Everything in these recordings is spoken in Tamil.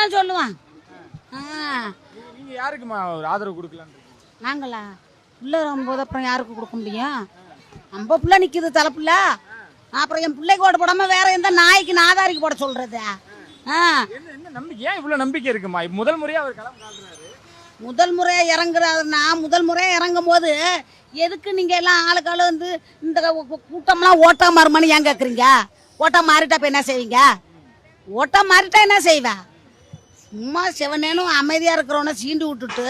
தான் சொல்லுவான். நீங்க யாருக்குமா ஒரு ஆதரவு கொடுக்கலான்னு? நாங்களா பிள்ளை வரும்போது அப்புறம் யாருக்கு கொடுக்க முடியும்? நம்ம பிள்ளை நிற்கிது தலைப்புள்ள, அப்புறம் என் பிள்ளைக்கு ஓட்டு போடாமல் வேற எந்த நாய்க்கு நாதாரிக்கு போட சொல்றது? என்ன நம்பிக்கை, ஏன் இவ்வளவு நம்பிக்கை இருக்குமா? முதல் முறையா அவர் களம் காட்டுறாரு. முதல் முறையாக இறங்குறாருன்னா, முதல் முறையாக இறங்கும் போது எதுக்கு நீங்கள் எல்லாம் ஆளுக்கால வந்து இந்த கூட்டம்லாம் ஓட்டா மாறுமான்னு ஏன் கேட்குறீங்க? ஓட்டா மாறிட்டா இப்போ என்ன செய்வீங்க? ஓட்டா மாறிட்டா என்ன செய்வேன்? சும்மா சிவனேனும் அமைதியாக இருக்கிறவனை சீண்டு விட்டுட்டு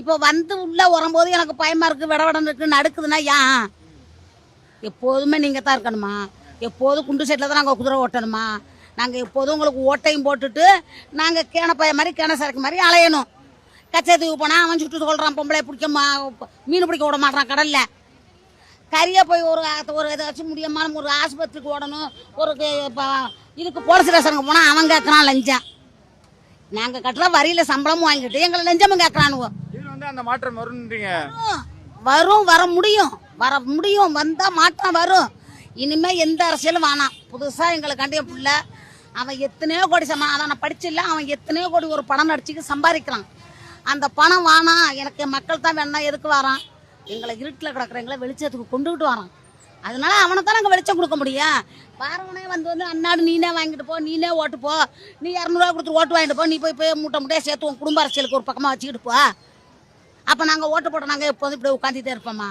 இப்போ வந்து உள்ளே வரும்போது எனக்கு பயமாக இருக்குது, விடவிடன்னு இருக்குது, நடுக்குதுன்னா ஏன்? எப்போதுமே நீங்கள் தான் இருக்கணுமா? எப்போதும் குண்டு சைட்டில் தான் நாங்கள் குதிரை ஓட்டணுமா? நாங்கள் எப்போதும் உங்களுக்கு ஓட்டையும் போட்டுட்டு நாங்கள் கேனப்பாய மாதிரி கேன சரக்கு மாதிரி அலையணும். கச்சத்துக்கு போனால் அவன் சுட்டு சொல்கிறான், பொம்பளை பிடிக்க மீன் பிடிக்க விட மாட்டான் கடலில். கரியாக போய் ஒரு ஏதாச்சும் முடியாமல் ஒரு ஆஸ்பத்திரிக்கு ஓடணும், ஒரு இதுக்கு போலீஸ் ஸ்டேஷனுக்கு போனால் அவன் கேட்குறான் லஞ்சம். நாங்கள் கட்டுற வரியில் சம்பளமும் வாங்கிட்டு எங்களை லஞ்சமும் கேட்குறானுவோ. அந்த மாற்றம் வரும்ன்றீங்க? வரும், வர முடியும், வந்தால் மாற்றம் வரும். இனிமேல் எந்த அரசியலும் வேணாம். புதுசாக எங்களுக்கு கண்டிய பிள்ளை அவன் எத்தனையோ கோடி அதை நான் படிச்சில்ல, அவன் எத்தனையோ கோடி ஒரு படம் நடிச்சுக்கு சம்பாதிக்கிறான். அந்த பணம் வேணாம், எனக்கு மக்கள் தான் வேணா, எதுக்கு வரான்? எங்களை இருட்டில் கிடக்குறவங்களை வெளிச்சத்துக்கு கொண்டுகிட்டு வரான். அதனால அவனை தான் நாங்கள் வெளிச்சம் கொடுக்க முடியும். பாரவனே வந்து அன்னாடு நீனே வாங்கிட்டு போ, நீனே ஓட்டு போ, நீ 200 கொடுத்து ஓட்டு வாங்கிட்டு போ, நீ போய் மூட்டையாக சேர்த்து உன் குடும்ப அரசியலுக்கு ஒரு பக்கமாக வச்சுக்கிட்டு போ. அப்போ நாங்கள் ஓட்டு போட்டு நாங்கள் எப்போதும் இப்படி உட்காந்துட்டே இருப்போம்மா.